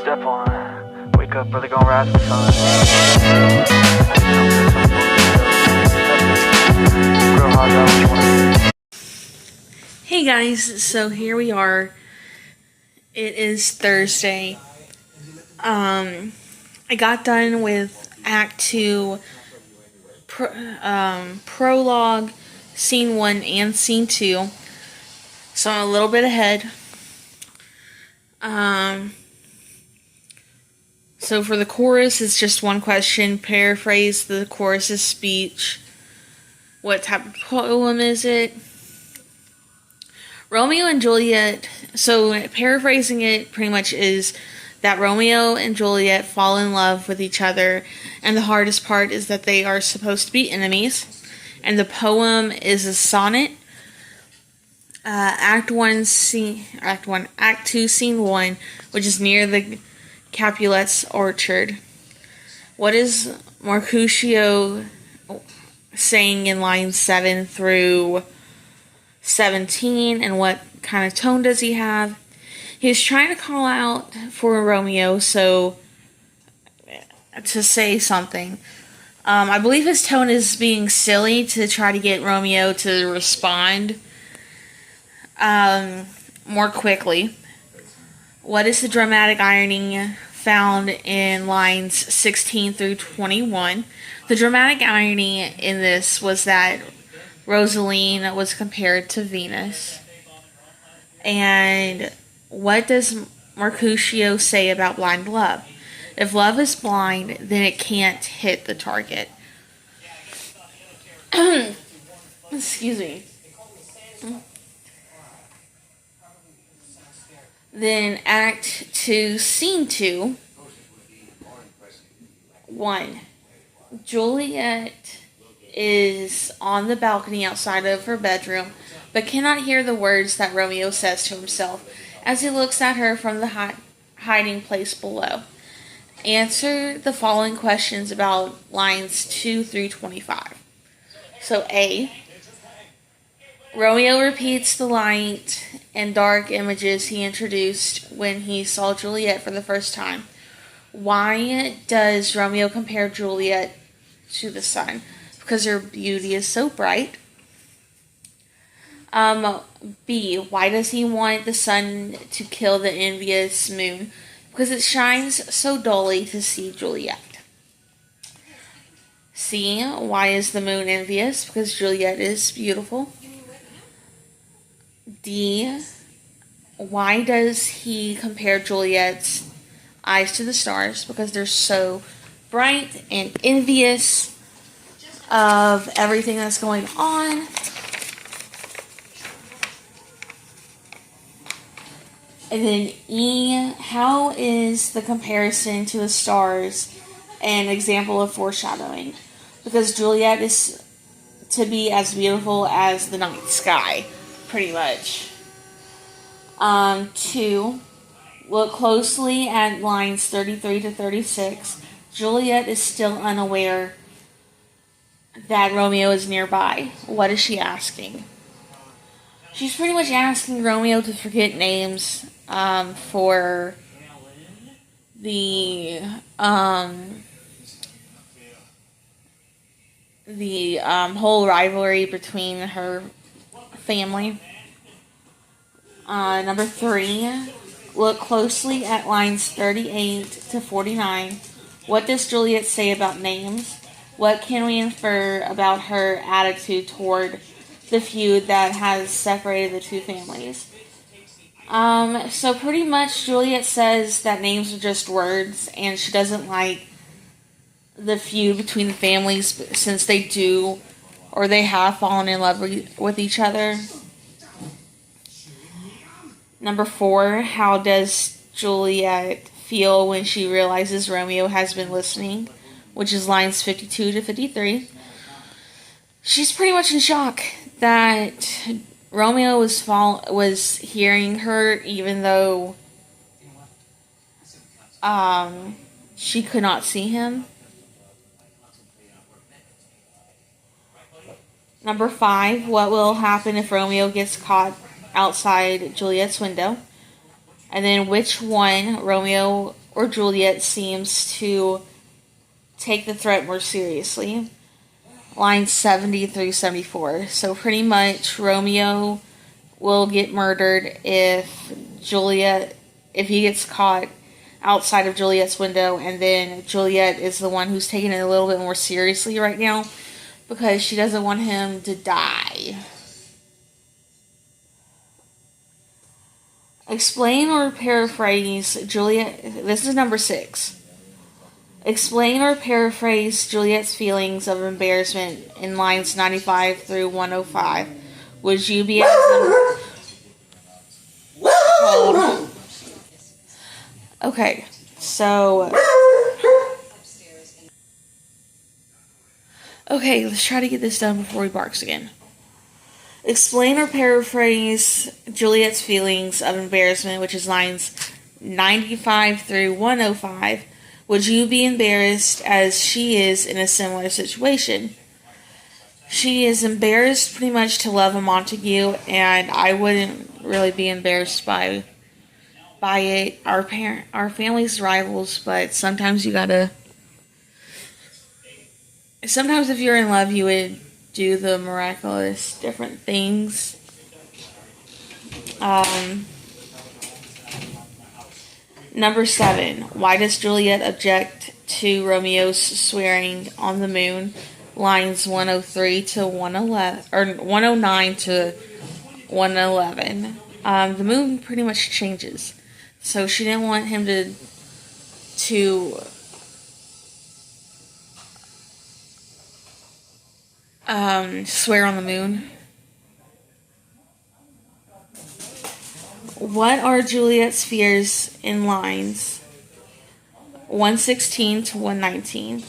Step on, wake up, brother, gon' rise with sun. Hey guys, so here we are. It is Thursday. I got done with Act 2, Prologue, Scene 1, and Scene 2. So I'm a little bit ahead. So for the chorus, it's just one question. Paraphrase the chorus's speech. What type of poem is it? Romeo and Juliet, so paraphrasing it pretty much is that Romeo and Juliet fall in love with each other, and the hardest part is that they are supposed to be enemies. And the poem is a sonnet. Act 2, Scene 1, which is near the Capulet's orchard. What is Mercutio saying in lines 7 through 17, and what kind of tone does he have? He's trying to call out for Romeo, so to say something. I believe his tone is being silly to try to get Romeo to respond more quickly. What is the dramatic irony found in lines 16 through 21? The dramatic irony in this was that Rosaline was compared to Venus. And what does Mercutio say about blind love? If love is blind, then it can't hit the target. Excuse me. Then Act 2, Scene 2. 1. Juliet is on the balcony outside of her bedroom, but cannot hear the words that Romeo says to himself as he looks at her from the hiding place below. Answer the following questions about lines 2 through 25. So A. Romeo repeats the light and dark images he introduced when he saw Juliet for the first time. Why does Romeo compare Juliet to the sun? Because her beauty is so bright. B. Why does he want the sun to kill the envious moon? Because it shines so dully to see Juliet. C. Why is the moon envious? Because Juliet is beautiful. D. Why does he compare Juliet's eyes to the stars? Because they're so bright and envious of everything that's going on. And then E, how is the comparison to the stars an example of foreshadowing? Because Juliet is to be as beautiful as the night sky, pretty much. 2, look closely at lines 33 to 36. Juliet is still unaware that Romeo is nearby. What is she asking? She's pretty much asking Romeo to forget names for the whole rivalry between her family. Number 3, look closely at lines 38 to 49. What does Juliet say about names? What can we infer about her attitude toward the feud that has separated the two families? So pretty much Juliet says that names are just words, and she doesn't like the feud between the families since they do, or they have fallen in love with each other. Number 4, how does Juliet feel when she realizes Romeo has been listening? Which is lines 52 to 53. She's pretty much in shock that Romeo was hearing her, even though she could not see him. Number 5, what will happen if Romeo gets caught outside Juliet's window? And then which one, Romeo or Juliet seems to take the threat more seriously. Lines 70 through 74. So pretty much Romeo will get murdered if he gets caught outside of Juliet's window, and then Juliet is the one who's taking it a little bit more seriously right now because she doesn't want him to die. Explain or paraphrase Juliet. This is number 6. Explain or paraphrase Juliet's feelings of embarrassment in lines 95 through 105. Would you be able to... Okay, so... Okay, let's try to get this done before he barks again. Explain or paraphrase Juliet's feelings of embarrassment, which is lines 95 through 105. Would you be embarrassed as she is in a similar situation? She is embarrassed pretty much to love a Montague, and I wouldn't really be embarrassed by it. Our family's rivals, but sometimes you gotta... Sometimes if you're in love, you would do the miraculous different things. Number 7. Why does Juliet object to Romeo's swearing on the moon? Lines 103 to 111, or 109 to 111. The moon pretty much changes, so she didn't want him to swear on the moon. What are Juliet's fears in lines 116 to 119?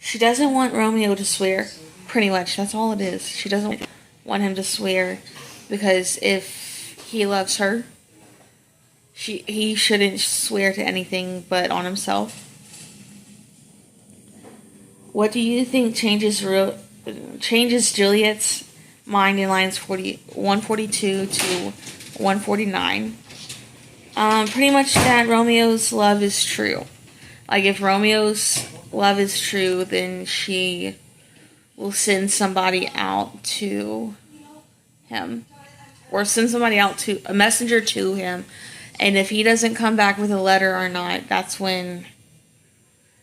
She doesn't want Romeo to swear. Pretty much, that's all it is. She doesn't want him to swear because if he loves her, he shouldn't swear to anything but on himself. What do you think changes Juliet's mind in lines 142 to 149? Pretty much that Romeo's love is true. Like, if Romeo's love is true, then she will send somebody out to him. Or send somebody out to a messenger to him. And if he doesn't come back with a letter or not, that's when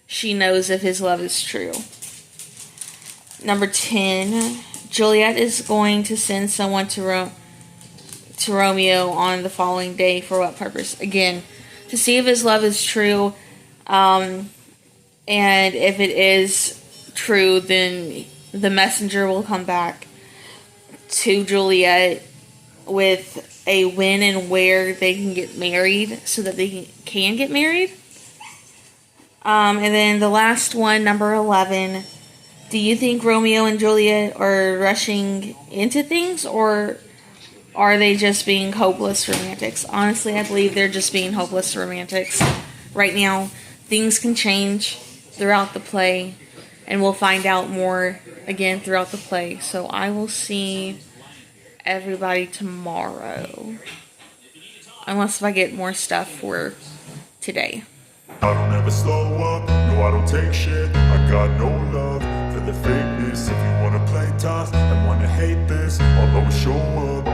she knows if his love is true. Number 10. Juliet is going to send someone to Romeo on the following day. For what purpose? Again, to see if his love is true. And if it is true, then the messenger will come back to Juliet with a when and where they can get married, so that they can get married. And then the last one, number 11. Do you think Romeo and Juliet are rushing into things, or are they just being hopeless romantics? Honestly, I believe they're just being hopeless romantics right now. Things can change throughout the play, and we'll find out more again throughout the play. So I will see everybody tomorrow, unless if I get more stuff for today. I don't ever slow up, no I don't take shit. I got no love for the fakeness. If you wanna play tough and wanna hate this, I'll always show up.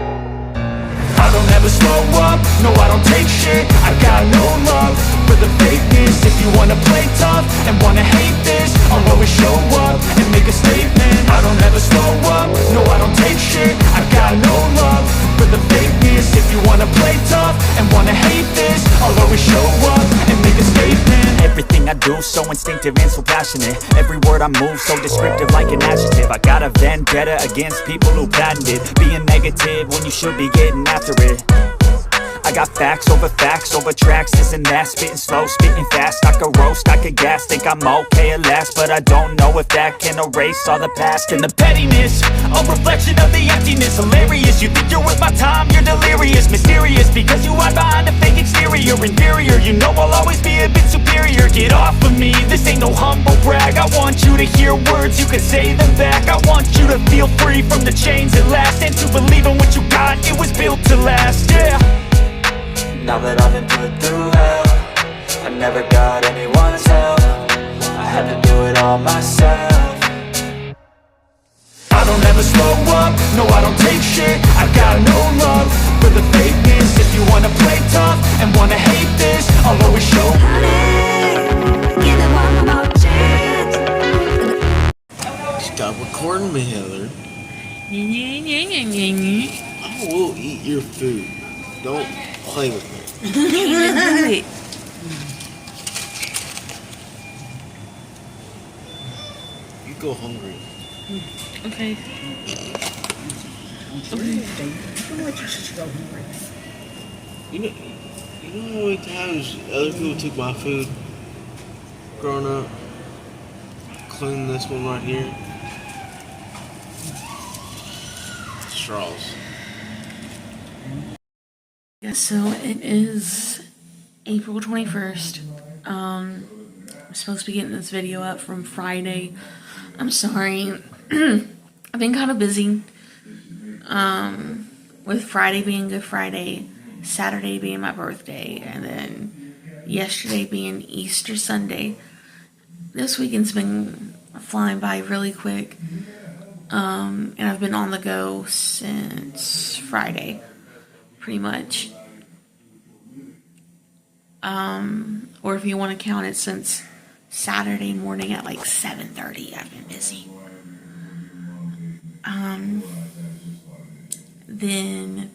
I don't ever slow up, no I don't take shit. I got no love for the fakeness. If you wanna play tough and wanna hate this, I'll always show up and make a statement. I don't ever slow up, no I don't take shit. I got no love for the fakeness. If you wanna play tough and wanna hate this, I'll always show up and make a statement. Everything I do so instinctive and so passionate. Every word I move so descriptive like an adjective. I got a vendetta against people who patented being negative when you should be getting after it. I got facts over tracks, this and that. Spitting slow, spitting fast. I could roast, I could gas. Think I'm okay at last, but I don't know if that can erase all the past. And the pettiness, a reflection of the emptiness. Hilarious, you think you're worth my time, you're delirious. Mysterious, because you hide behind a fake exterior. Inferior, you know I'll always be a bit superior. Get off of me, this ain't no humble brag. I want you to hear words, you can say them back. I want you to feel free from the chains at last, and to believe in what you got, it was built to last, yeah. Now that I've been put through hell, I never got anyone's help. I had to do it all myself. I don't ever slow up, no I don't take shit. I got no love for the fakeness. If you wanna play tough and wanna hate this, I'll always show. Give it one more chance. Stop recording me, Heather. I will eat your food. Don't play with me. You go hungry. Okay. You know how many times other people took my food growing up? Including this one right here. Straws. Yeah, so it is April 21st. I'm supposed to be getting this video up from Friday. I'm sorry. I've been kind of busy. With Friday being Good Friday, Saturday being my birthday, and then yesterday being Easter Sunday. This weekend's been flying by really quick. And I've been on the go since Friday, pretty much. Or if you want to count it, since Saturday morning at like 7:30, I've been busy. Then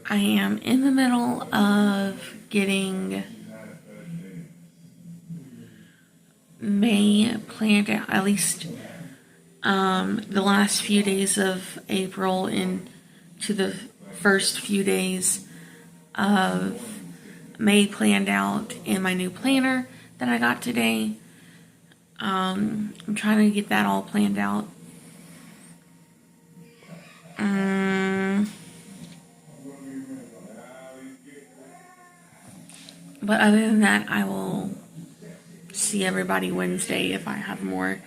I am in the middle of getting May planned out, at least the last few days of April into the first few days of May planned out in my new planner that I got today. I'm trying to get that all planned out. But other than that, I will see everybody Wednesday if I have more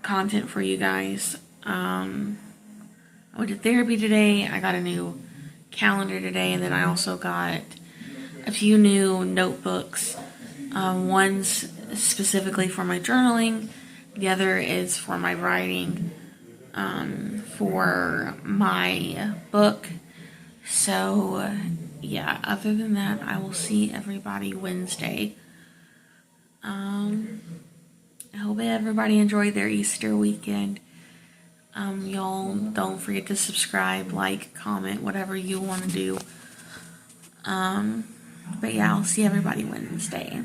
content for you guys. I went to therapy today. I got a new calendar today, and then I also got a few new notebooks. One's specifically for my journaling. The other is for my writing, for my book. So, yeah, other than that, I will see everybody Wednesday. I hope everybody enjoyed their Easter weekend. Y'all don't forget to subscribe, like, comment, whatever you want to do. But yeah, I'll see everybody Wednesday.